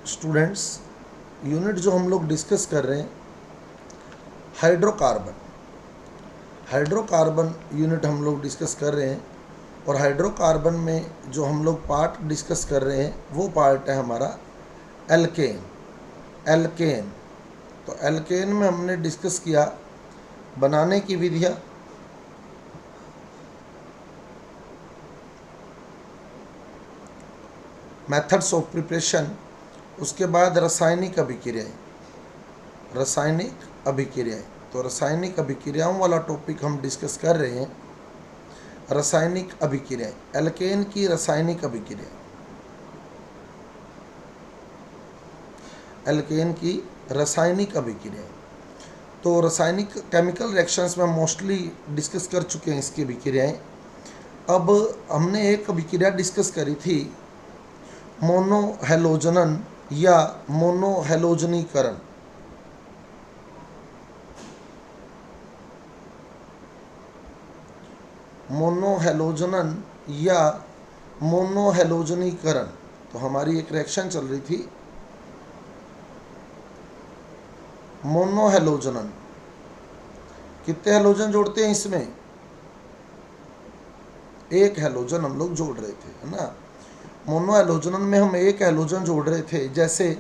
Students, unit जो हम लोग डिस्कस कर रहे हैं हाइड्रोकार्बन, हाइड्रोकार्बन यूनिट हम लोग डिस्कस कर रहे हैं। और हाइड्रोकार्बन में जो हम लोग पार्ट डिस्कस कर रहे हैं वो पार्ट है हमारा एल्केन। एल्केन, तो एल्केन में हमने डिस्कस किया बनाने की विधियाँ, मेथड्स ऑफ प्रिपरेशन, उसके बाद रासायनिक अभिक्रियाएं। रासायनिक अभिक्रियाएं, तो रासायनिक अभिक्रियाओं वाला टॉपिक हम डिस्कस कर रहे हैं। रासायनिक अभिक्रियाएं, एल्केन की रासायनिक अभिक्रिया, एल्केन की रासायनिक अभिक्रियाएं। तो रासायनिक केमिकल रिएक्शंस में मोस्टली डिस्कस कर चुके हैं इसकी अभिक्रियाएं। अब हमने एक अभिक्रिया डिस्कस करी थी मोनोहैलोजनन या मोनोहैलोजनीकरण। मोनोहैलोजनन या मोनोहैलोजनीकरण, तो हमारी एक रिएक्शन चल रही थी मोनोहैलोजनन। कितने हैलोजन जोड़ते हैं इसमें? एक हैलोजन हम लोग जोड़ रहे थे, है ना। मोनोहैलोजनन में हम एक हैलोजन जोड़ रहे थे, जैसे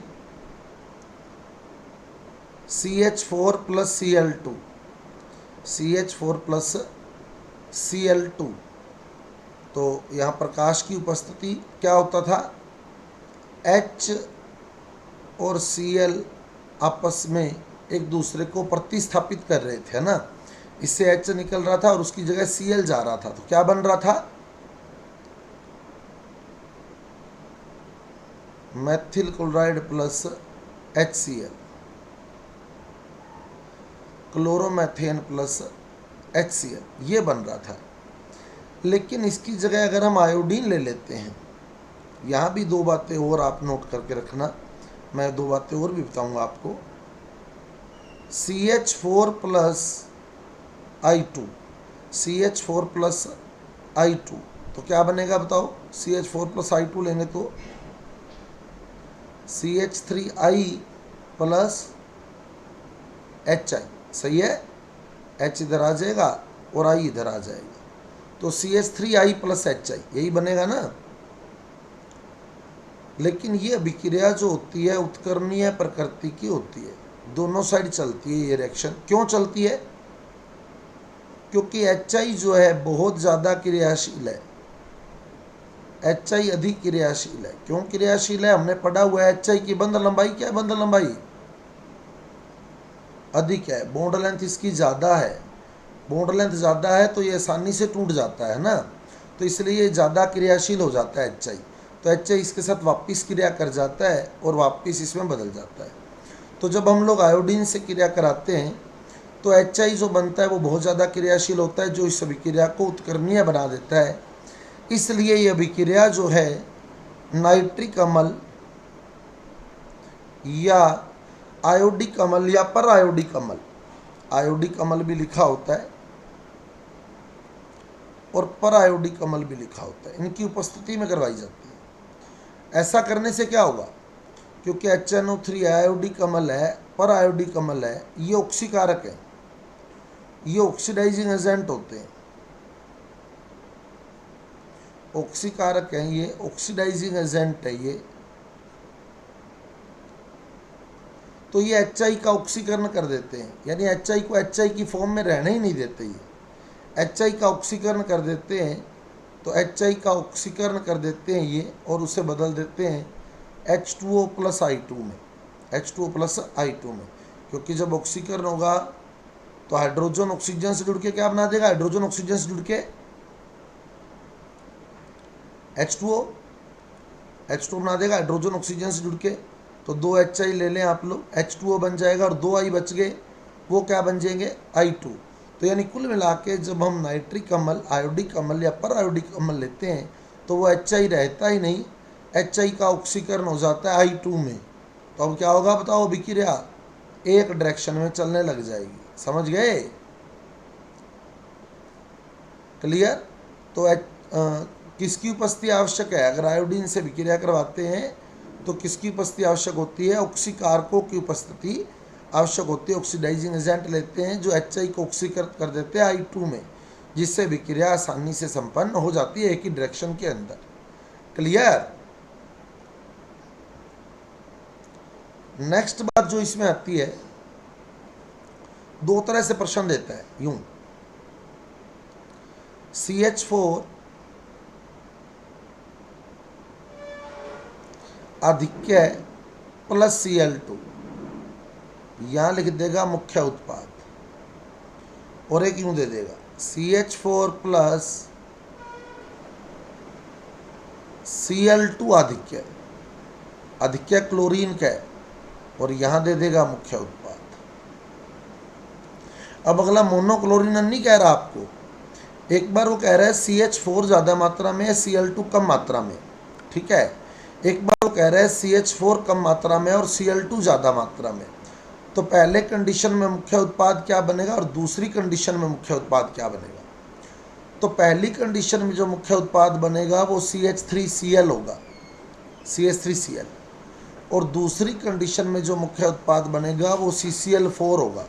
CH4 plus Cl2, CH4 plus Cl2। तो यहाँ प्रकाश की उपस्थिति क्या होता था, H और Cl आपस में एक दूसरे को प्रतिस्थापित कर रहे थे, है ना। इससे H निकल रहा था और उसकी जगह Cl जा रहा था, तो क्या बन रहा था, Maithil chloride plus HCl, chloromethane plus HCl, ये बन रहा था। लेकिन इसकी जगह अगर हम आयोडीन ले लेते हैं, यहाँ भी दो बातें और आप नोट करके रखना, मैं दो बातें और भी बताऊंगा आपको। CH4 plus I2, CH4 plus I2, तो क्या बनेगा बताओ। CH4 प्लस I2 लेंगे तो CH3I प्लस HI, सही है। H इधर आ जाएगा और I इधर आ जाएगा, तो CH3I प्लस HI, यही बनेगा ना। लेकिन ये अभिक्रिया जो होती है उत्कर्णीय प्रकृति की होती है, दोनों साइड चलती है ये रिएक्शन। क्यों चलती है? क्योंकि HI जो है बहुत ज़्यादा क्रियाशील है, HI अधिक क्रियाशील है। क्यों क्रियाशील है? हमने पढ़ा हुआ है HI की बंध लंबाई क्या है, बंध लंबाई अधिक है, बॉन्ड लेंथ इसकी ज़्यादा है। बॉन्ड लेंथ ज़्यादा है तो ये आसानी से टूट जाता है ना, तो इसलिए ये ज़्यादा क्रियाशील हो जाता है HI। तो HI इसके साथ वापस क्रिया कर जाता है और वापस इसमें बदल जाता है। तो जब हम लोग आयोडीन से क्रिया कराते हैं तो HI जो बनता है वो बहुत ज़्यादा क्रियाशील होता है, जो इस अभिक्रिया को उत्कर्णीय बना देता है। इसलिए ये अभिक्रिया जो है नाइट्रिक अम्ल या आयोडिक अम्ल या पर आयोडिक अम्ल, आयोडिक अम्ल भी लिखा होता है और पर आयोडिक अम्ल भी लिखा होता है, इनकी उपस्थिति में करवाई जाती है। ऐसा करने से क्या होगा, क्योंकि HNO3 आयोडिक अम्ल है, पर आयोडिक अम्ल है, ये ऑक्सीकारक है, ये ऑक्सीडाइजिंग एजेंट होते हैं, ऑक्सीकारक हैं, ये ऑक्सीडाइजिंग एजेंट है ये। तो ये HI का ऑक्सीकरण कर देते हैं, यानी HI को HI की फॉर्म में रहने ही नहीं देते, ये HI का ऑक्सीकरण कर देते हैं। तो HI का ऑक्सीकरण कर देते हैं ये, और उसे बदल देते हैं H2O प्लस I2 में, H2O प्लस I2 में। क्योंकि जब ऑक्सीकरण होगा तो हाइड्रोजन ऑक्सीजन से जुड़ के क्या बना देगा, हाइड्रोजन ऑक्सीजन से जुड़ के H2O बना देगा, हाइड्रोजन ऑक्सीजन से जुड़ के। तो दो HI ले लें आप लोग, H2O बन जाएगा और दो I बच गए, वो क्या बन जाएंगे, I2। तो यानी कुल मिला के जब हम नाइट्रिक अम्ल, आयोडिक अम्ल या पर आयोडिक अम्ल लेते हैं तो वो HI रहता ही नहीं, HI का ऑक्सीकरण हो जाता है I2 में। तो अब क्या होगा बताओ, अभिक्रिया एक डायरेक्शन में चलने लग जाएगी, समझ गए, क्लियर। तो किसकी उपस्थिति आवश्यक है? अगर आयोडीन से अभिक्रिया करवाते हैं तो किसकी उपस्थिति आवश्यक होती है? ऑक्सीकारकों की उपस्थिति आवश्यक होती है। ऑक्सीडाइजिंग एजेंट लेते हैं जो HI को ऑक्सीकृत कर देते हैं I2 में, जिससे विक्रिया आसानी से संपन्न हो जाती है एक ही डायरेक्शन के अंदर। क्लियर? नेक्स्ट बात जो इसमें आती है, दो तरह से प्रश्न देता है यूं, CH4 आधिक्य प्लस Cl2, यहां लिख देगा मुख्य उत्पाद, और एक यूं दे देगा CH4 प्लस Cl2 आधिक्य, आधिक्य क्लोरीन का है, और यहां दे देगा मुख्य उत्पाद। अब अगला मोनोक्लोरीन नहीं कह रहा आपको, एक बार वो कह रहा है CH4 ज़्यादा मात्रा में, Cl2 कम मात्रा में, ठीक है। एक बार वो कह रहा है CH4 कम मात्रा में और Cl2 ज़्यादा मात्रा में। तो पहले कंडीशन में मुख्य उत्पाद क्या बनेगा और दूसरी कंडीशन में मुख्य उत्पाद क्या बनेगा? तो पहली कंडीशन में जो मुख्य उत्पाद बनेगा वो CH3Cl होगा, CH3Cl, और दूसरी कंडीशन में जो मुख्य उत्पाद बनेगा वो CCl4 होगा।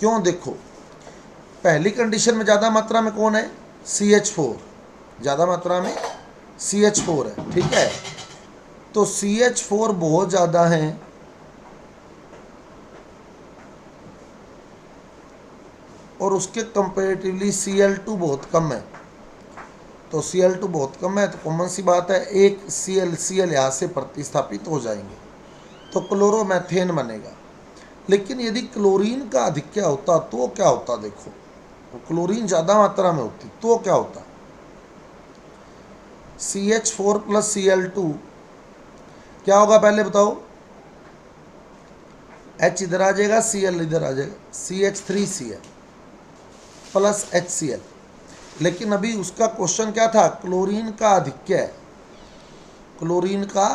क्यों? देखो, पहली कंडीशन में ज़्यादा मात्रा में कौन है? CH4, ज़्यादा मात्रा में CH4 है, ठीक है। तो CH4 बहुत ज़्यादा है, और उसके कंपेरेटिवली Cl2 बहुत कम है। तो Cl2 बहुत कम है तो कॉमन सी बात है, एक Cl यहाँ से प्रतिस्थापित हो जाएंगे, तो क्लोरोमेथेन बनेगा। लेकिन यदि क्लोरीन का आधिक्य होता तो क्या होता? देखो, तो क्लोरीन ज़्यादा मात्रा में होती तो क्या होता? CH4 प्लस Cl2 क्या होगा पहले बताओ? H इधर आ जाएगा, Cl इधर आ जाएगा, CH3Cl प्लस HCl। लेकिन अभी उसका क्वेश्चन क्या था? क्लोरीन का आधिक्य है, क्लोरीन का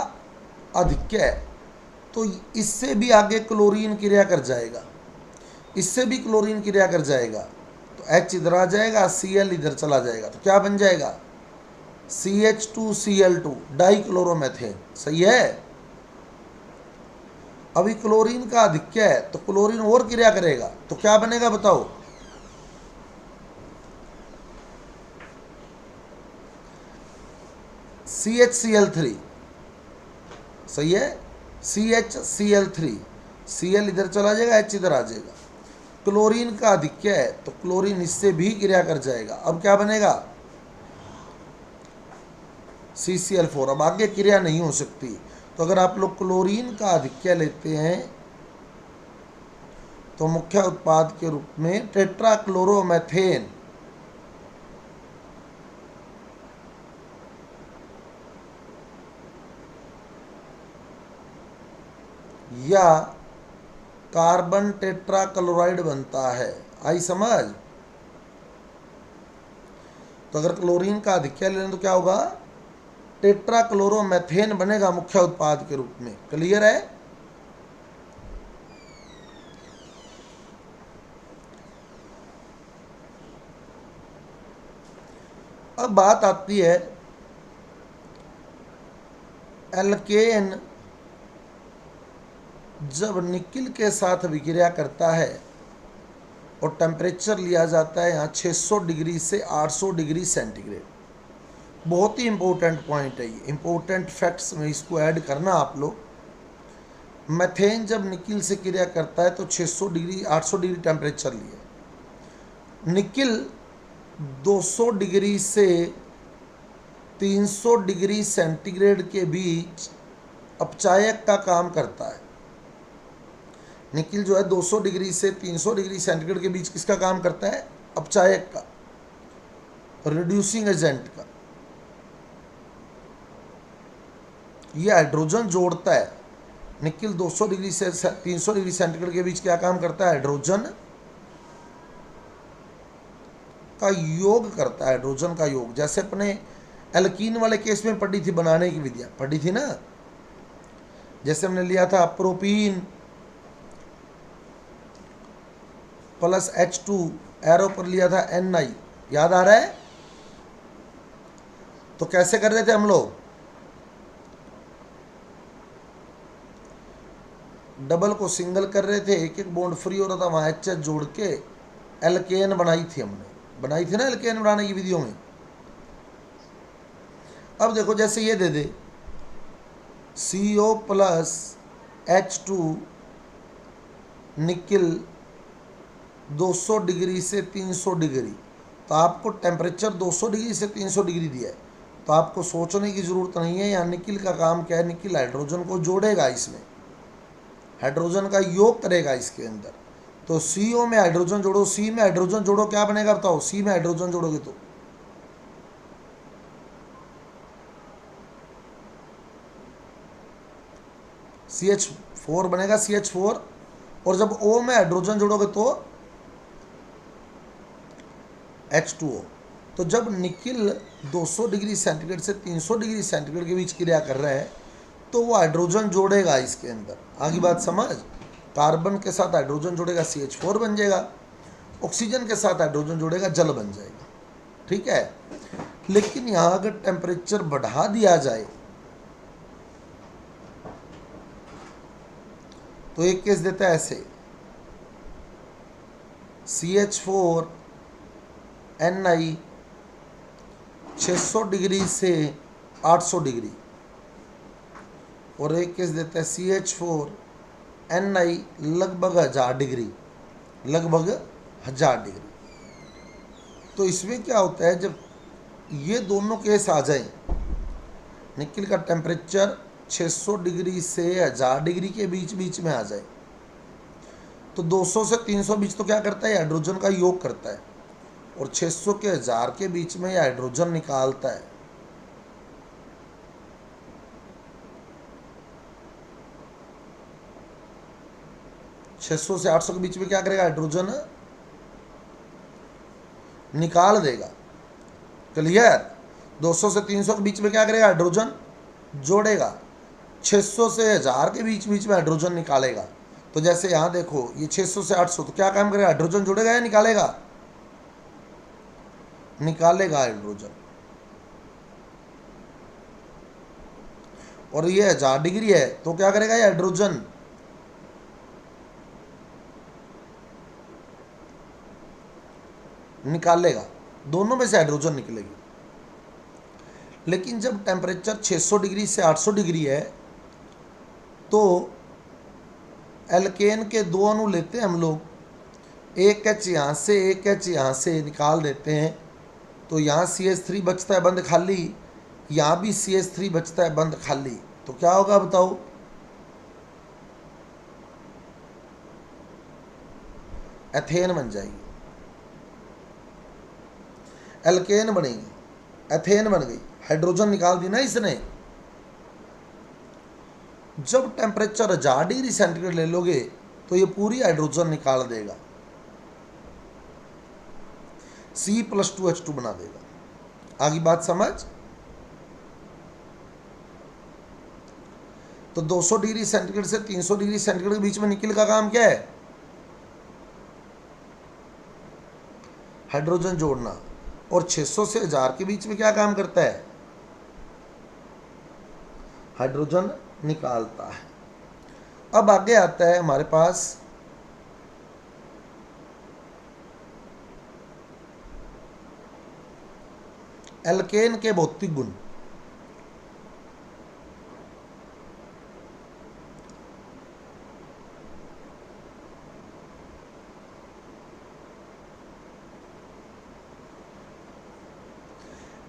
आधिक्य है, तो इससे भी आगे क्लोरीन क्रिया कर जाएगा, इससे भी क्लोरीन क्रिया कर जाएगा, तो H इधर आ जाएगा, Cl इधर चला जाएगा, तो क्या बन जाएगा? CH2Cl2 dichloromethane. सही है। अभी क्लोरीन का आधिक्य है तो क्लोरीन और क्रिया करेगा, तो क्या बनेगा बताओ? CHCl3। सही है, CHCl3, Cl इधर चला जाएगा, H इधर आ जाएगा। क्लोरीन का आधिक्य है तो क्लोरीन इससे भी क्रिया कर जाएगा। अब क्या बनेगा? CCl4। अब आगे क्रिया नहीं हो सकती। तो अगर आप लोग क्लोरीन का आधिक्य लेते हैं तो मुख्य उत्पाद के रूप में टेट्राक्लोरोमेथेन या कार्बन टेट्राक्लोराइड बनता है। आई समझ? तो अगर क्लोरीन का आधिक्य लें तो क्या होगा? टेट्राक्लोरोमेथेन बनेगा मुख्य उत्पाद के रूप में। क्लियर है? अब बात आती है एल्केन जब निकिल के साथ विक्रिया करता है और टेम्परेचर लिया जाता है यहाँ 600 डिग्री से 800 डिग्री सेंटीग्रेड। बहुत ही इंपॉर्टेंट पॉइंट है ये, इंपॉर्टेंट फैक्ट्स में इसको ऐड करना आप लोग। मेथेन जब निकिल से क्रिया करता है तो 600 डिग्री 800 डिग्री टेम्परेचर लिया। निकिल 200 डिग्री से 300 डिग्री सेंटीग्रेड के बीच अपचायक का काम करता है। निकिल जो है 200 डिग्री से 300 डिग्री सेंटीग्रेड के बीच किसका काम करता है? अपचायक का, रिड्यूसिंग एजेंट का। ये हाइड्रोजन जोड़ता है। निकिल 200 डिग्री से 300 डिग्री सेंटीग्रेड के बीच क्या काम करता है? हाइड्रोजन का योग करता है, हाइड्रोजन का योग। जैसे अपने एल्कीन वाले केस में पढ़ी थी, बनाने की विधियां पढ़ी थी ना। जैसे हमने लिया था प्रोपीन प्लस H2, एरो पर लिया था Na, याद आ रहा है? तो कैसे कर रहे थे हम लोग? डबल को सिंगल कर रहे थे, एक एक बॉन्ड फ्री हो रहा था, वहाँ एच जोड़ के एल्केन बनाई थी हमने, बनाई थी ना एल्केन बनाने की विधियों में। अब देखो जैसे ये दे दे CO plus H2 nickel 200 degree से 300 डिग्री, तो आपको टेम्परेचर 200 डिग्री से 300 डिग्री दिया है, तो आपको सोचने की ज़रूरत नहीं है। यहाँ निकिल का काम क्या है, निकिल हाइड्रोजन को जोड़ेगा, इसमें हाइड्रोजन का योग करेगा इसके अंदर। तो CO में हाइड्रोजन जोड़ो, C में हाइड्रोजन जोड़ो, क्या बनेगा बताओ? C में हाइड्रोजन जोड़ोगे तो CH4 बनेगा, CH4। और जब O में हाइड्रोजन जोड़ोगे तो H2O। तो जब निकिल 200 डिग्री सेंटीग्रेड से 300 डिग्री सेंटीग्रेड के बीच क्रिया कर रहा है तो वो हाइड्रोजन जोड़ेगा इसके अंदर। आगे बात समझ, कार्बन के साथ हाइड्रोजन जोड़ेगा CH4 बन जाएगा, ऑक्सीजन के साथ हाइड्रोजन जोड़ेगा जल बन जाएगा, ठीक है। लेकिन यहाँ अगर टेम्परेचर बढ़ा दिया जाए तो एक केस देता है ऐसे, CH4Ni 600 डिग्री से 800 डिग्री, और एक केस देता है CH4Ni लगभग 1000 डिग्री, लगभग 1000 डिग्री। तो इसमें क्या होता है, जब ये दोनों केस आ जाए, निकिल का टेम्परेचर 600 डिग्री से 1000 डिग्री के बीच बीच में आ जाए, तो 200 से 300 बीच तो क्या करता है, हाइड्रोजन का योग करता है, और 600 के 1000 के बीच में ये हाइड्रोजन निकालता है। (600 से 800 के बीच में क्या करेगा, हाइड्रोजन निकाल देगा। क्लियर? 200 से 300 के बीच में क्या करेगा, हाइड्रोजन जोड़ेगा। 600 से 1000 के बीच बीच में हाइड्रोजन निकालेगा। तो जैसे यहाँ देखो ये 600 से 800, तो क्या काम करेगा, हाइड्रोजन जोड़ेगा या निकालेगा? निकालेगा हाइड्रोजन। और ये 1000 डिग्री है तो क्या करेगा, ये हाइड्रोजन निकालेगा, दोनों में से हाइड्रोजन निकलेगी। लेकिन जब टेम्परेचर 600 डिग्री से 800 डिग्री है तो एल्केन के दो अणु लेते हैं हम लोग, एक H यहाँ से एक H यहाँ से निकाल देते हैं, तो यहाँ CH3 बचता है बंद खाली, यहाँ भी CH3 बचता है बंद खाली, तो क्या होगा बताओ, एथेन बन जाएगी, एल्केन बनेगी, एथेन बन गई, हाइड्रोजन निकाल दी ना इसने। जब टेम्परेचर 1000 डिग्री सेंटीग्रेड ले लोगे तो ये पूरी हाइड्रोजन निकाल देगा, C+2H2 बना देगा। आगे बात समझ। तो 200 डिग्री सेंटीग्रेड से 300 डिग्री सेंटीग्रेड के बीच में निकिल का काम क्या है, हाइड्रोजन जोड़ना। और 600 से 1000 के बीच में क्या काम करता है, हाइड्रोजन निकालता है। अब आगे आता है हमारे पास एल्केन के भौतिक गुण।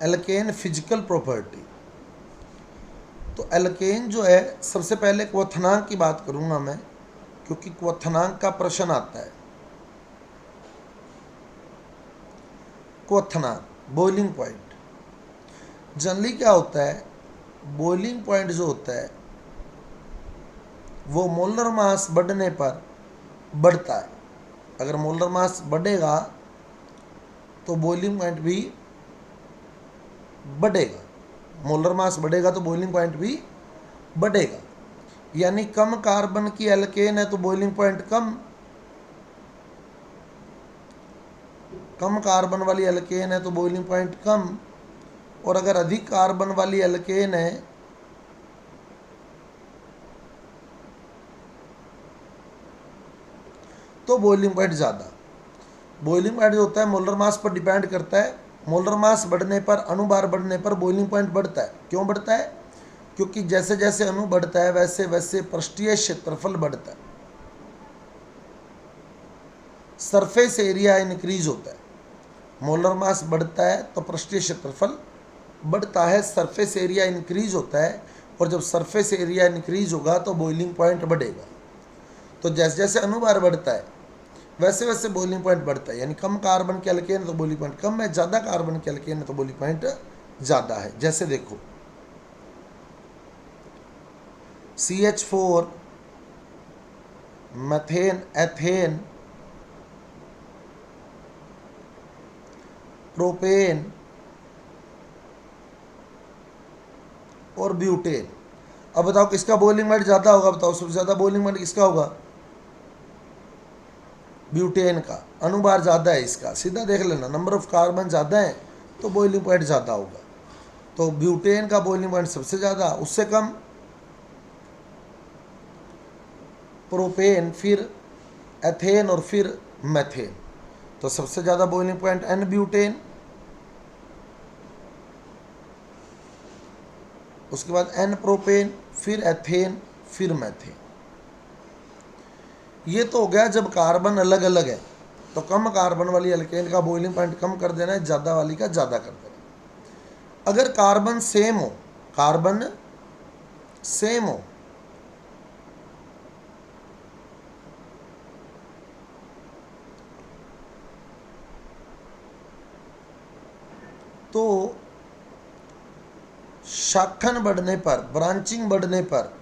Alkane physical property. तो एल्केन जो है, सबसे पहले क्वथनांक की बात करूंगा मैं, क्योंकि क्वथनांक का प्रश्न आता है। क्वथनांक, बॉइलिंग पॉइंट। जनरली क्या होता है, बॉइलिंग पॉइंट जो होता है वो मोलर मास बढ़ने पर बढ़ता है। अगर मोलर मास बढ़ेगा तो बॉइलिंग पॉइंट भी बढ़ेगा, मोलर मास बढ़ेगा तो बॉइलिंग पॉइंट भी बढ़ेगा। यानी कम कार्बन की एल्केन है तो बॉइलिंग पॉइंट कम, कम कार्बन वाली एल्केन है तो बॉइलिंग पॉइंट कम, और अगर अधिक कार्बन वाली एल्केन है तो बॉइलिंग पॉइंट ज़्यादा। बॉइलिंग पॉइंट जो होता है मोलर मास पर डिपेंड करता है। मोलर मास बढ़ने पर, अणुभार बढ़ने पर बॉइलिंग पॉइंट बढ़ता है। क्यों बढ़ता है? क्योंकि जैसे जैसे अणु बढ़ता है वैसे वैसे पृष्ठीय क्षेत्रफल बढ़ता है, सरफेस एरिया इंक्रीज होता है। मोलर मास बढ़ता है तो पृष्ठीय क्षेत्रफल बढ़ता है, सरफेस एरिया इंक्रीज होता है, और जब सरफेस एरिया इंक्रीज होगा तो बॉइलिंग पॉइंट बढ़ेगा। तो जैसे जैसे अणुभार बढ़ता है वैसे वैसे बॉइलिंग पॉइंट बढ़ता है। यानी कम कार्बन के अल्केन तो बॉइलिंग पॉइंट कम है, ज़्यादा कार्बन के अल्केन है तो बॉइलिंग पॉइंट ज़्यादा है। जैसे देखो CH4, मेथेन, एथेन, प्रोपेन और ब्यूटेन। अब बताओ किसका बॉइलिंग पॉइंट ज़्यादा होगा? बताओ सबसे ज़्यादा बॉइलिंग पॉइंट किसका होगा? ब्यूटेन का। अणुभार ज़्यादा है इसका, सीधा देख लेना, नंबर ऑफ कार्बन ज़्यादा है तो बॉइलिंग पॉइंट ज़्यादा होगा। तो ब्यूटेन का बॉइलिंग पॉइंट सबसे ज़्यादा, उससे कम प्रोपेन, फिर एथेन और फिर मेथेन। तो सबसे ज़्यादा बॉइलिंग पॉइंट एन ब्यूटेन, उसके बाद एन प्रोपेन, फिर एथेन, फिर मेथेन। ये तो हो गया जब कार्बन अलग अलग है। तो कम कार्बन वाली अल्केन का बॉइलिंग पॉइंट कम कर देना है, ज़्यादा वाली का ज़्यादा कर देना है। अगर कार्बन सेम हो, कार्बन सेम हो, तो शाखन बढ़ने पर, ब्रांचिंग बढ़ने पर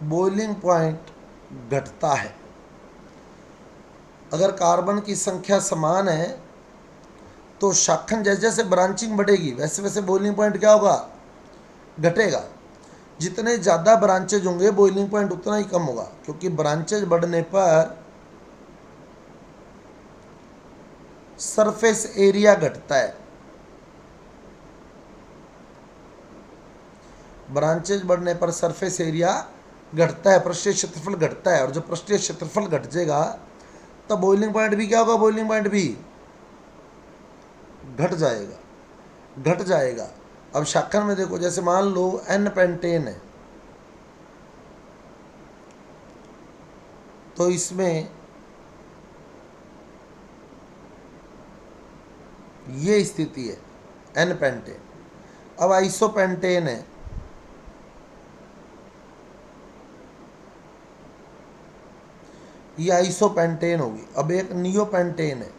बॉइलिंग पॉइंट घटता है। अगर कार्बन की संख्या समान है तो शाखन जैसे जैसे ब्रांचिंग बढ़ेगी वैसे वैसे बॉइलिंग पॉइंट क्या होगा? घटेगा। जितने ज़्यादा ब्रांचेज होंगे बॉइलिंग पॉइंट उतना ही कम होगा, क्योंकि ब्रांचेज बढ़ने पर सरफेस एरिया घटता है। ब्रांचेज बढ़ने पर सरफेस एरिया घटता है, पृष्ठीय क्षेत्रफल घटता है। और जब पृष्ठीय क्षेत्रफल घट जाएगा तब बॉइलिंग पॉइंट भी क्या होगा? बॉइलिंग पॉइंट भी घट जाएगा, घट जाएगा। अब शाखन में देखो, जैसे मान लो एन पेंटेन है, तो इसमें ये स्थिति है एन पेंटेन। अब आइसोपेंटेन है, ये आइसोपेंटेन होगी। अब एक नियोपेंटेन है,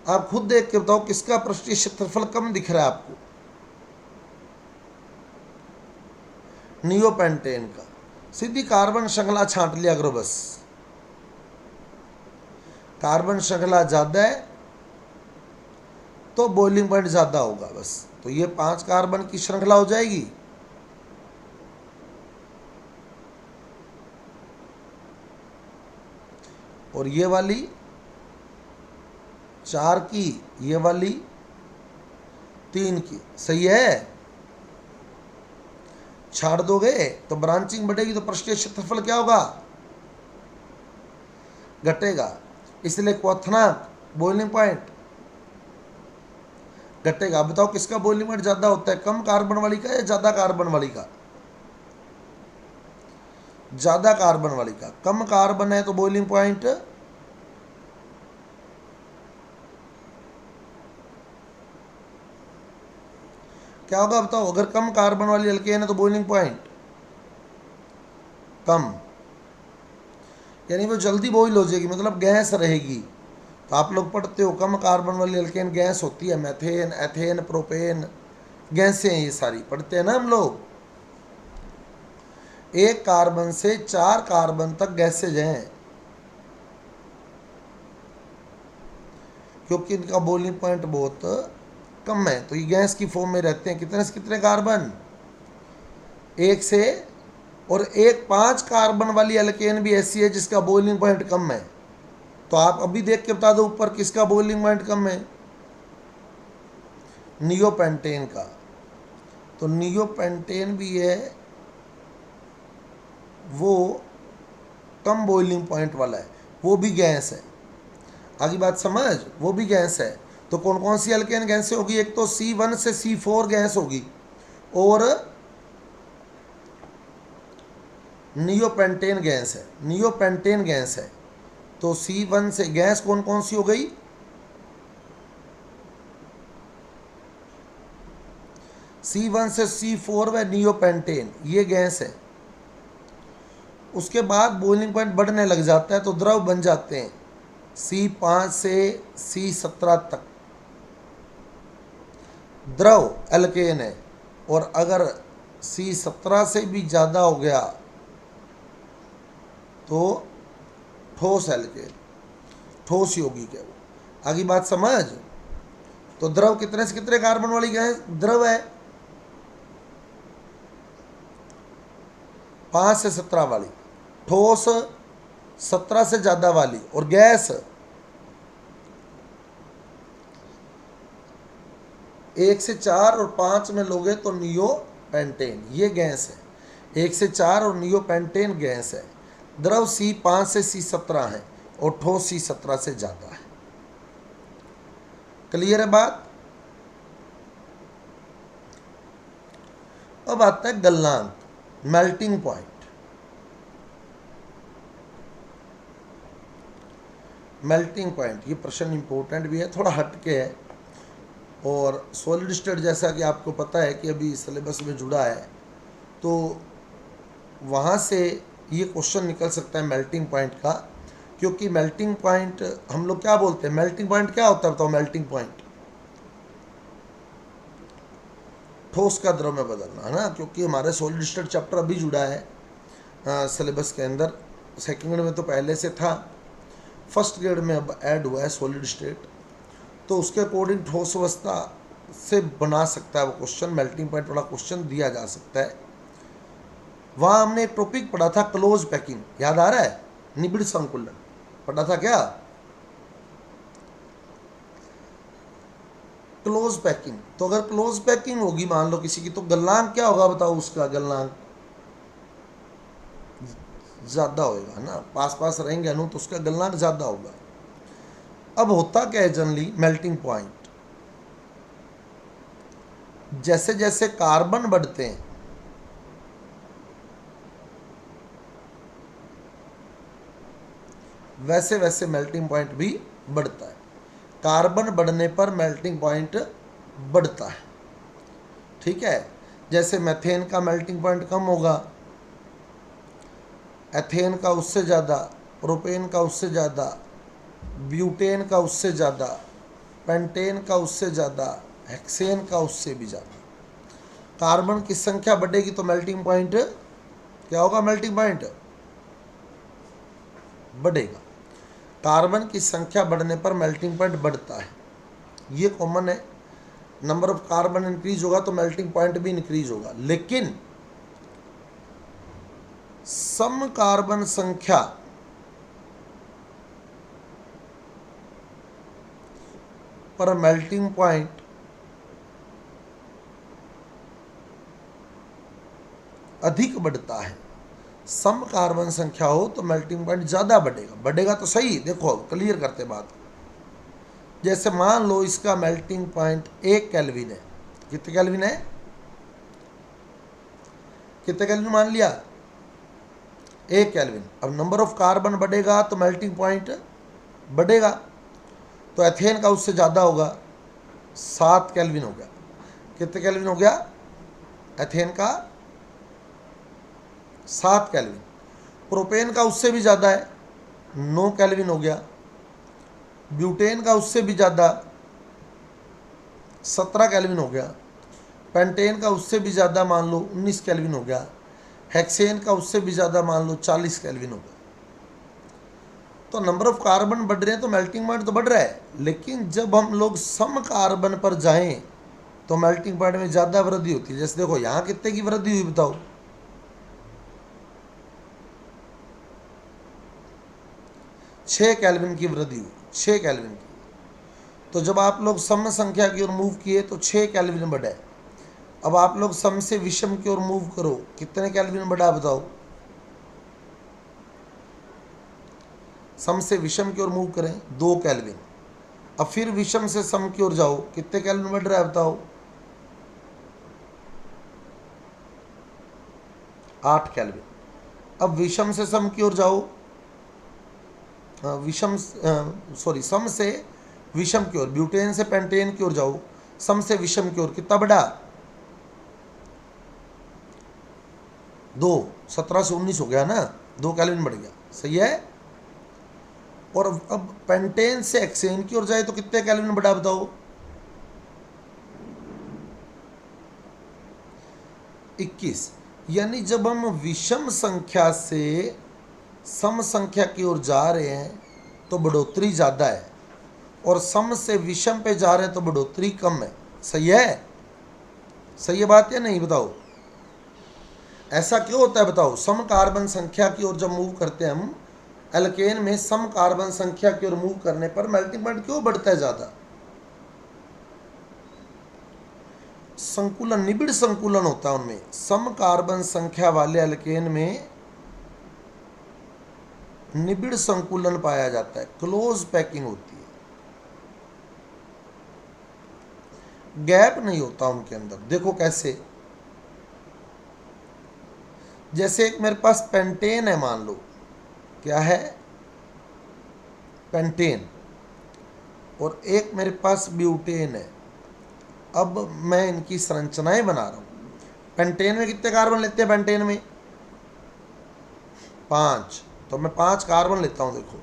आप खुद देख के बताओ किसका पृष्ठीय क्षेत्रफल कम दिख रहा है आपको? नियोपेंटेन का। सीधी कार्बन श्रृंखला छांट लिया करो बस। कार्बन श्रृंखला ज़्यादा है तो बॉइलिंग पॉइंट ज़्यादा होगा बस। तो ये 5 कार्बन की श्रृंखला हो जाएगी, और ये वाली 4 की, ये वाली 3 की। सही है? छाड़ दोगे तो ब्रांचिंग बढ़ेगी तो पृष्ठीय क्षेत्रफल क्या होगा? घटेगा। इसलिए क्वथनांक, बॉइलिंग पॉइंट घटेगा। बताओ किसका बॉइलिंग पॉइंट ज़्यादा होता है? कम कार्बन वाली का या ज़्यादा कार्बन वाली का? ज़्यादा कार्बन वाली का। कम कार्बन है तो बॉइलिंग पॉइंट क्या होगा? बताओ। अगर कम कार्बन वाली अल्केन है तो बॉइलिंग पॉइंट कम, यानी वो जल्दी बॉइल हो जाएगी, मतलब गैस रहेगी। तो आप लोग पढ़ते हो कम कार्बन वाली अल्केन गैस होती है, मेथेन, एथेन, प्रोपेन, गैसें हैं ये सारी, पढ़ते हैं ना हम लोग। 1 कार्बन से 4 कार्बन तक गैसेज हैं, क्योंकि इनका बॉइलिंग पॉइंट बहुत कम है। तो ये गैस की फॉर्म में रहते हैं। कितने से कितने कार्बन? 1 से, और एक 5 कार्बन वाली अल्केन भी ऐसी है जिसका बॉइलिंग पॉइंट कम है। तो आप अभी देख के बता दो ऊपर किसका बॉइलिंग पॉइंट कम है, नियोपेंटेन का। तो नियोपेंटेन भी है, वो कम बॉइलिंग पॉइंट वाला है, वो भी गैस है। आगे बात समझ, वो भी गैस है। तो कौन कौन सी अल्केन गैसें होगी, एक तो C1 से C4 गैस होगी और नियोपेंटेन गैस है, नियोपेंटेन गैस है। तो C1 से गैस कौन कौन सी हो गई, C1 से C4 व नियोपेंटेन, ये गैस है। उसके बाद बॉइलिंग पॉइंट बढ़ने लग जाता है तो द्रव बन जाते हैं C5 से C17 तक, द्रव एल्केन है। और अगर C17 से भी ज़्यादा हो गया तो ठोस एल्केन, ठोस यौगिक है वो। आगे बात समझ। तो द्रव कितने से कितने कार्बन वाली गैस द्रव है, 5 से 17 वाली, ठोस 17 से ज़्यादा वाली, और गैस 1 से 4 और 5 में लोगे तो नियोपेंटेन, ये गैस है। 1 से 4 और नियोपेंटेन गैस है। द्रव C5 से C17 है और ठोस C17 से ज़्यादा है। क्लियर है बात। अब आता है गलनांक, मेल्टिंग पॉइंट। मेल्टिंग पॉइंट, ये प्रश्न इंपॉर्टेंट भी है, थोड़ा हटके है, और सॉलिड स्टेट जैसा कि आपको पता है कि अभी सिलेबस में जुड़ा है, तो वहाँ से ये क्वेश्चन निकल सकता है मेल्टिंग पॉइंट का। क्योंकि मेल्टिंग पॉइंट हम लोग क्या बोलते हैं, मेल्टिंग पॉइंट क्या होता है बताओ। मेल्टिंग पॉइंट ठोस का द्रव में बदलना, है ना। क्योंकि हमारे सॉलिड स्टेट चैप्टर अभी जुड़ा है सिलेबस के अंदर, सेकेंड ग्रेड में तो पहले से था, फर्स्ट ग्रेड में अब ऐड हुआ है सॉलिड स्टेट। तो उसके अकॉर्डिंग ठोस अवस्था से बना सकता है वो क्वेश्चन, मेल्टिंग पॉइंट वाला क्वेश्चन दिया जा सकता है। वहाँ हमने एक टॉपिक पढ़ा था क्लोज पैकिंग, याद आ रहा है, निबिड़ संकुलन पढ़ा था क्या, क्लोज पैकिंग। तो अगर क्लोज पैकिंग होगी मान लो किसी की, तो गलनांक क्या होगा बताओ, उसका गलनांक ज़्यादा होएगा ना, पास पास रहेंगे अणु तो उसका गलनांक ज़्यादा होगा। अब होता क्या है जनरली मेल्टिंग पॉइंट, जैसे जैसे कार्बन बढ़ते हैं वैसे वैसे मेल्टिंग पॉइंट भी बढ़ता है। कार्बन बढ़ने पर मेल्टिंग पॉइंट बढ़ता है, ठीक है। जैसे मेथेन का मेल्टिंग पॉइंट कम होगा, एथेन का उससे ज़्यादा, प्रोपेन का उससे ज़्यादा, ब्यूटेन का उससे ज़्यादा, पेंटेन का उससे ज़्यादा, हेक्सेन का उससे भी ज़्यादा। कार्बन की संख्या बढ़ेगी तो मेल्टिंग पॉइंट क्या होगा, मेल्टिंग पॉइंट बढ़ेगा। कार्बन की संख्या बढ़ने पर मेल्टिंग पॉइंट बढ़ता है, ये कॉमन है। नंबर ऑफ कार्बन इंक्रीज होगा तो मेल्टिंग पॉइंट भी इंक्रीज होगा। लेकिन सम कार्बन संख्या पर मेल्टिंग पॉइंट अधिक बढ़ता है। सम कार्बन संख्या हो तो मेल्टिंग पॉइंट ज़्यादा बढ़ेगा, बढ़ेगा तो सही। देखो क्लियर करते बात। जैसे मान लो इसका मेल्टिंग पॉइंट 1 केल्विन है, कितने केल्विन है, कितने केल्विन मान लिया, 1 केल्विन। अब नंबर ऑफ कार्बन बढ़ेगा तो मेल्टिंग पॉइंट बढ़ेगा। तो एथेन का उससे ज़्यादा होगा, 7 केल्विन हो गया। कितने केल्विन हो गया, एथेन का 7 केल्विन। प्रोपेन का उससे भी ज़्यादा है, 9 केल्विन हो गया। ब्यूटेन का उससे भी ज़्यादा, 17 केल्विन हो गया। पेंटेन का उससे भी ज़्यादा मान लो 19 केल्विन हो गया। हेक्सेन का उससे भी ज़्यादा मान लो 40 केल्विन हो गया। तो नंबर ऑफ कार्बन बढ़ रहे हैं तो मेल्टिंग पॉइंट तो बढ़ रहा है। लेकिन जब हम लोग सम कार्बन पर जाएं तो मेल्टिंग पॉइंट में ज़्यादा वृद्धि होती है। जैसे देखो यहाँ कितने की वृद्धि हुई बताओ, 6 केल्विन की वृद्धि हुई, 6 केल्विन की। तो जब आप लोग सम संख्या की ओर मूव किए तो 6 केल्विन बढ़ा। अब आप लोग सम से विषम की ओर मूव करो, कितने केल्विन बढ़ा बताओ। सम से विषम की ओर मूव करें 2 केल्विन। अब फिर विषम से सम की ओर जाओ, कितने केल्विन बढ़ रहा है बताओ। 8 केल्विन। अब विषम से सम की ओर जाओ, सम से विषम की ओर, ब्यूटेन से पेंटेन की ओर जाओ, सम से विषम की ओर, कितना बढ़ा 2, 17 से 19 हो गया ना, 2 केल्विन बढ़ गया, सही है। और अब पेंटेन से एक्सेन की ओर जाए तो कितने केल्विन बढ़ा बताओ। 21। यानी जब हम विषम संख्या से सम संख्या की ओर जा रहे हैं तो बढ़ोतरी ज़्यादा है, और सम से विषम पे जा रहे हैं तो बढ़ोतरी कम है। सही है, सही है बात या नहीं बताओ। ऐसा क्यों होता है बताओ। सम कार्बन संख्या की ओर जब मूव करते हैं हम एल्केन में, सम कार्बन संख्या की ओर मूव करने पर मेल्टिंग पॉइंट क्यों बढ़ता है ज़्यादा। संकुलन, निबिड़ संकुलन होता है उनमें। सम कार्बन संख्या वाले एल्केन में निबिड़ संकुलन पाया जाता है, क्लोज पैकिंग होती है, गैप नहीं होता उनके अंदर। देखो कैसे, जैसे एक मेरे पास पेंटेन है, मान लो क्या है पेंटेन, और एक मेरे पास ब्यूटेन है। अब मैं इनकी संरचनाएं बना रहा हूं। पेंटेन में कितने कार्बन लेते हैं पेंटेन में 5, तो मैं 5 कार्बन लेता हूं। देखो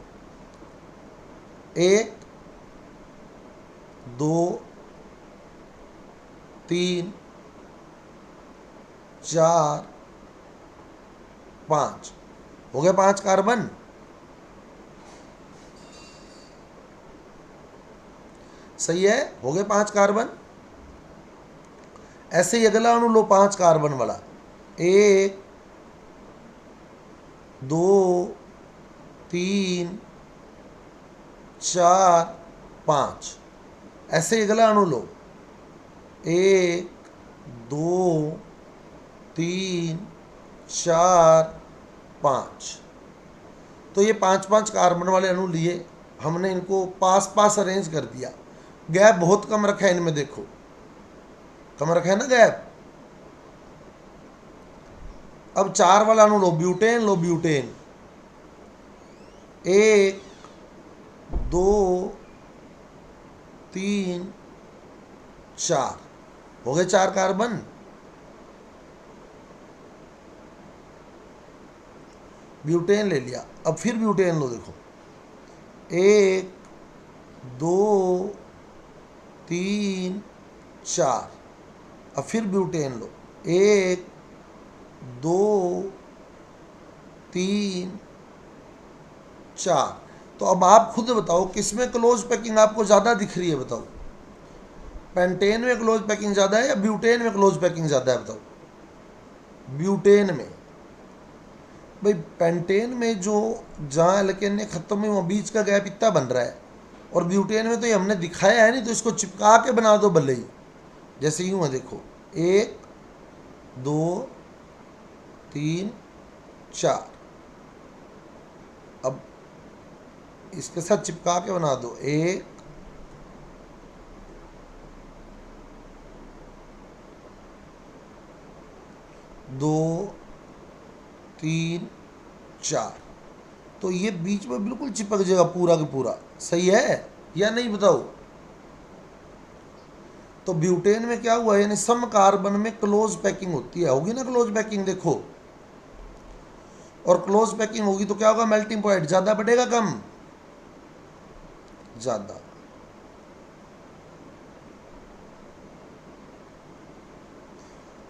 1 2 3 4 5 हो गए 5 कार्बन। सही है, हो गए 5 कार्बन। ऐसे ही अगला अणु लो 5 कार्बन वाला, 1 2 3 4 5। ऐसे ही अगला अणु लो, 1 2 3 4 5। तो ये 5-5 कार्बन वाले अणु लिए, हमने इनको पास पास अरेंज कर दिया। गैप बहुत कम रखा है इनमें, देखो कम रखा है ना गैप। अब 4 वाला अणु लो, ब्यूटेन लो, ब्यूटेन 1 2 3 4 हो गए 4 कार्बन। ब्यूटेन ले लिया। अब फिर ब्यूटेन लो, देखो 1 2 3 4। अब फिर ब्यूटेन लो, 1 2 3 4। तो अब आप खुद बताओ किसमें क्लोज पैकिंग आपको ज़्यादा दिख रही है बताओ। पेंटेन में क्लोज पैकिंग ज़्यादा है या ब्यूटेन में क्लोज पैकिंग ज़्यादा है बताओ। ब्यूटेन में। भाई पेंटेन में जो जहाँ एल्केन ने ख़त्म हुई वहाँ बीच का गैप इतना बन रहा है, और ब्यूटेन में तो ये हमने दिखाया है नहीं, तो इसको चिपका के बना दो भले ही। जैसे यूँ है, देखो 1 2 3 4। अब इसके साथ चिपका के बना दो, 1 2 3 4। तो ये बीच में बिल्कुल चिपक जाएगा पूरा का पूरा। सही है या नहीं बताओ। तो ब्यूटेन में क्या हुआ, यानी सम कार्बन में क्लोज पैकिंग होती है, होगी ना क्लोज पैकिंग, देखो। और क्लोज पैकिंग होगी तो क्या होगा, मेल्टिंग पॉइंट ज़्यादा बढ़ेगा कम ज़्यादा।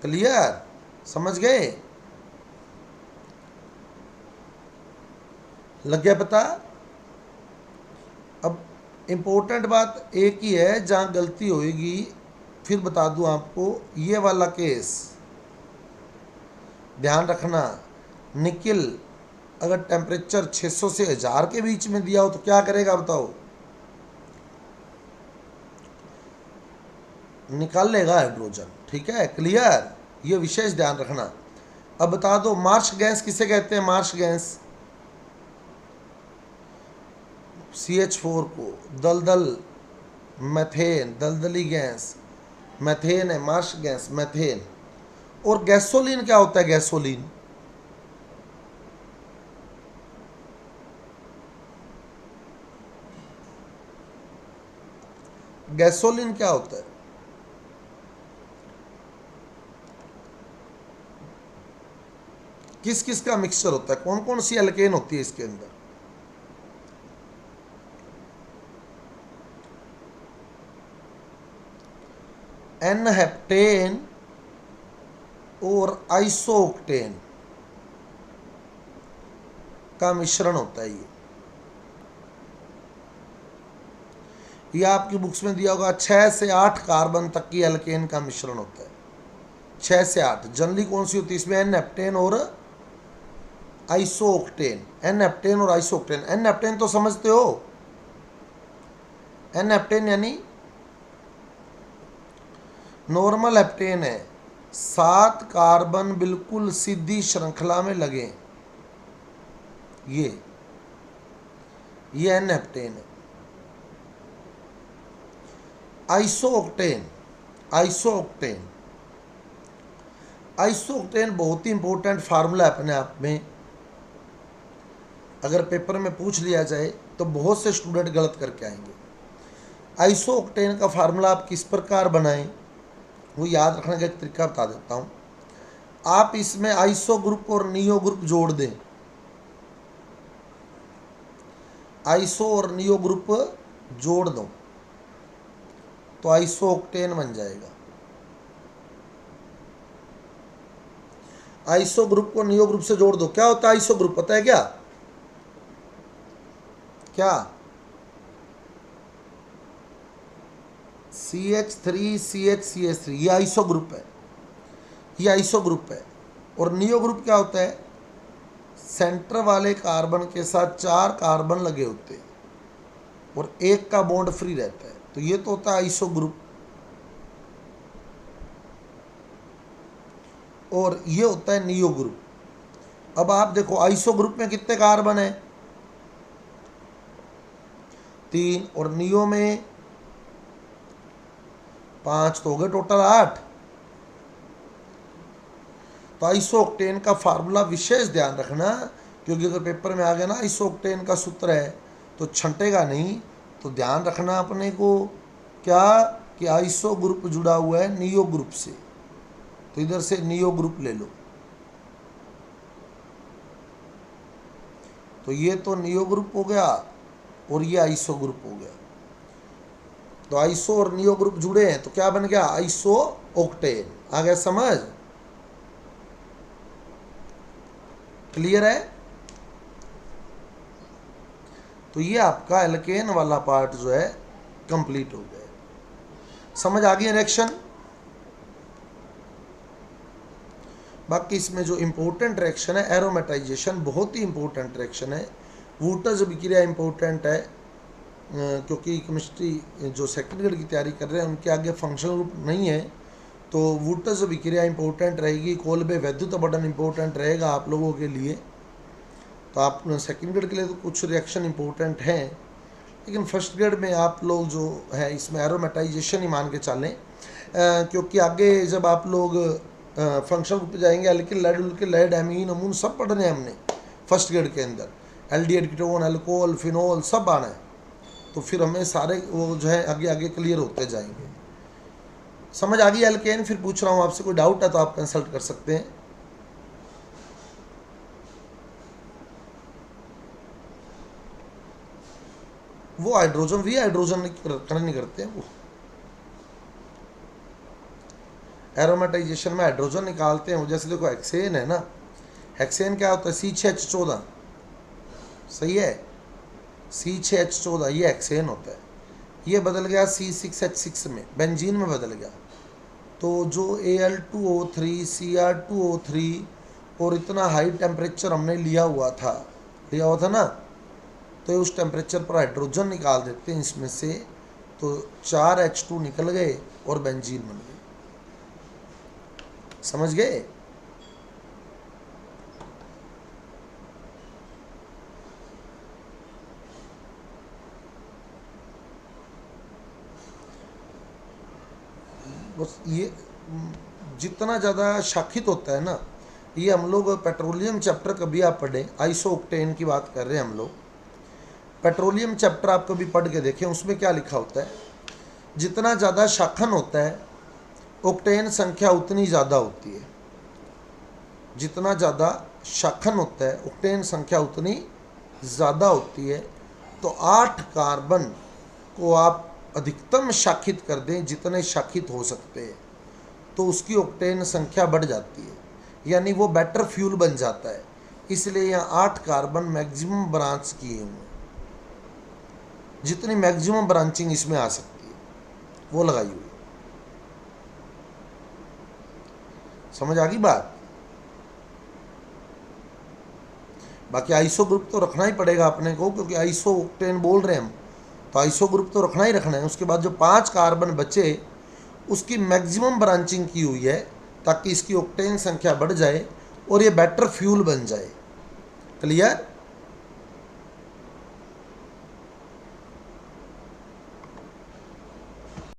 क्लियर, समझ गए, लग गया पता। अब इम्पोर्टेंट बात एक ही है, जहाँ गलती होएगी फिर बता दूं आपको। ये वाला केस ध्यान रखना, निकिल अगर टेम्परेचर 600 से 1000 के बीच में दिया हो तो क्या करेगा बताओ? निकाल लेगा हाइड्रोजन। ठीक है, क्लियर? ये विशेष ध्यान रखना। अब बता दो मार्श गैस किसे कहते हैं? मार्श गैस CH4 को, दलदल मैथेन, दलदली गैस मैथेन है, मार्श गैस मैथेन। और गैसोलीन क्या होता है? गैसोलीन गैसोलीन क्या होता है? किस किस का मिक्सचर होता है? कौन कौन सी एल्केन होती है इसके अंदर? एन हेप्टेन और आइसोक्टेन का मिश्रण होता है ये आपकी बुक्स में दिया होगा। 6 से 8 कार्बन तक की एल्केन का मिश्रण होता है। 6 से 8 जनरली कौन सी होती है इसमें? एन हेप्टेन और आइसोक्टेन। एन हेप्टेन और आइसोक्टेन। एन हेप्टेन तो समझते हो? एन हेप्टेन यानी नॉर्मल हेप्टेन है, 7 कार्बन बिल्कुल सीधी श्रृंखला में लगे, ये एन हेप्टेन है। आइसोक्टेन आइसोक्टेन आइसोक्टेन बहुत ही इंपॉर्टेंट फार्मूला है अपने आप में। अगर पेपर में पूछ लिया जाए तो बहुत से स्टूडेंट गलत करके आएंगे। आइसोक्टेन का फार्मूला आप किस प्रकार बनाएं वो याद रखने का एक तरीका बता देता हूँ। आप इसमें आइसो ग्रुप और नियो ग्रुप जोड़ दें, आइसो और नियो ग्रुप जोड़ दो तो आइसोक्टेन बन जाएगा। आइसो ग्रुप को नियो ग्रुप से जोड़ दो, क्या होता है आइसो ग्रुप? पता है क्या? क्या? CH3CH CH3 ये आइसो ग्रुप है, ये आइसो ग्रुप है। और नियो ग्रुप क्या होता है? सेंटर वाले कार्बन के साथ 4 कार्बन लगे होते हैं और एक का बॉन्ड फ्री रहता है, तो ये तो होता है आइसो ग्रुप। और ये होता है नियो ग्रुप। अब आप देखो आइसो ग्रुप में कितने कार्बन है? 3, और नियो में 5, तो हो गए टोटल 8। तो आइसोक्टेन का फार्मूला विशेष ध्यान रखना, क्योंकि अगर पेपर में आ गया ना आइसोक्टेन का सूत्र है तो छंटेगा नहीं। तो ध्यान रखना अपने को क्या कि आइसो ग्रुप जुड़ा हुआ है नियो ग्रुप से, तो इधर से नियो ग्रुप ले लो। तो ये तो नियो ग्रुप हो गया और ये आइसो ग्रुप हो गया। तो आइसो और नियो ग्रुप जुड़े हैं तो क्या बन गया? Iso octane. आ गया समझ? क्लियर है? तो ये आपका एल्केन वाला पार्ट जो है कंप्लीट हो गया। समझ आ गई रिएक्शन? बाकी इसमें जो इंपॉर्टेंट रिएक्शन है एरोमेटाइजेशन, बहुत ही इंपॉर्टेंट रिएक्शन है। वुटर्स अभिक्रिया इंपॉर्टेंट है, क्योंकि केमिस्ट्री जो सेकंड ग्रेड की तैयारी कर रहे हैं उनके आगे फंक्शनल ग्रुप नहीं है, तो वुटर्स अभिक्रिया इंपॉर्टेंट रहेगी। कोल्बे वैद्युत अपठन इंपॉर्टेंट रहेगा आप लोगों के लिए। तो आप सेकंड ग्रेड के लिए तो कुछ रिएक्शन इंपॉर्टेंट हैं, लेकिन फर्स्ट ग्रेड में आप लोग जो है इसमें एरोमेटाइजेशन ही मान के चलें, क्योंकि आगे जब आप लोग फंक्शनल ग्रुप पे जाएंगे एल्किल लाइड उल्किल लाइड एमीन अमून सब पढ़ने हैं हमने फर्स्ट ग्रेड के अंदर। एल्डिहाइड कीटोन अल्कोहल फिनोल सब आना है, तो फिर हमें सारे वो जो है आगे आगे क्लियर होते जाएंगे। समझ आ गई एल्केन? फिर पूछ रहा हूँ आपसे, कोई डाउट है तो आप कंसल्ट कर सकते हैं। वो हाइड्रोजन भी हाइड्रोजन नहीं करते हैं, वो एरोमेटाइजेशन में हाइड्रोजन निकालते हैं। जैसे देखो हेक्सेन है ना, हेक्सेन क्या होता है? C6H14, सही है, C6H14 ये हेक्सेन होता है। ये बदल गया C6H6 में, बेंजीन में बदल गया। तो जो Al2O3 Cr2O3 और इतना हाई टेम्परेचर हमने लिया हुआ था ना, तो उस टेम्परेचर पर हाइड्रोजन निकाल देते हैं इसमें से, तो 4H2 निकल गए और बेंजीन बन गए। समझ गए? बस ये जितना ज़्यादा शाखित होता है ना, ये हम लोग पेट्रोलियम चैप्टर कभी आप पढ़े, आइसो ऑक्टेन की बात कर रहे हैं हम लोग, पेट्रोलियम चैप्टर आप कभी पढ़ के देखें, उसमें क्या लिखा होता है, जितना ज़्यादा शाखन होता है ऑक्टेन संख्या उतनी ज़्यादा होती है। जितना ज़्यादा शाखन होता है ऑक्टेन संख्या उतनी ज़्यादा होती है। तो 8 कार्बन को आप अधिकतम शाखित कर दें जितने शाखित हो सकते हैं, तो उसकी ऑक्टेन संख्या बढ़ जाती है, यानी वो बेटर फ्यूल बन जाता है। इसलिए यहाँ 8 कार्बन मैक्सिमम ब्रांच किए हुए हैं, जितनी मैक्सिमम ब्रांचिंग इसमें आ सकती है वो लगाई हुई। समझ आ गई बात? बाकी आइसो ग्रुप तो रखना ही पड़ेगा अपने को, क्योंकि आइसो ऑक्टेन बोल रहे हैं हम, तो आइसो ग्रुप तो रखना ही रखना है। उसके बाद जो 5 कार्बन बचे उसकी मैक्सिमम ब्रांचिंग की हुई है, ताकि इसकी ऑक्टेन संख्या बढ़ जाए और ये बेटर फ्यूल बन जाए। क्लियर?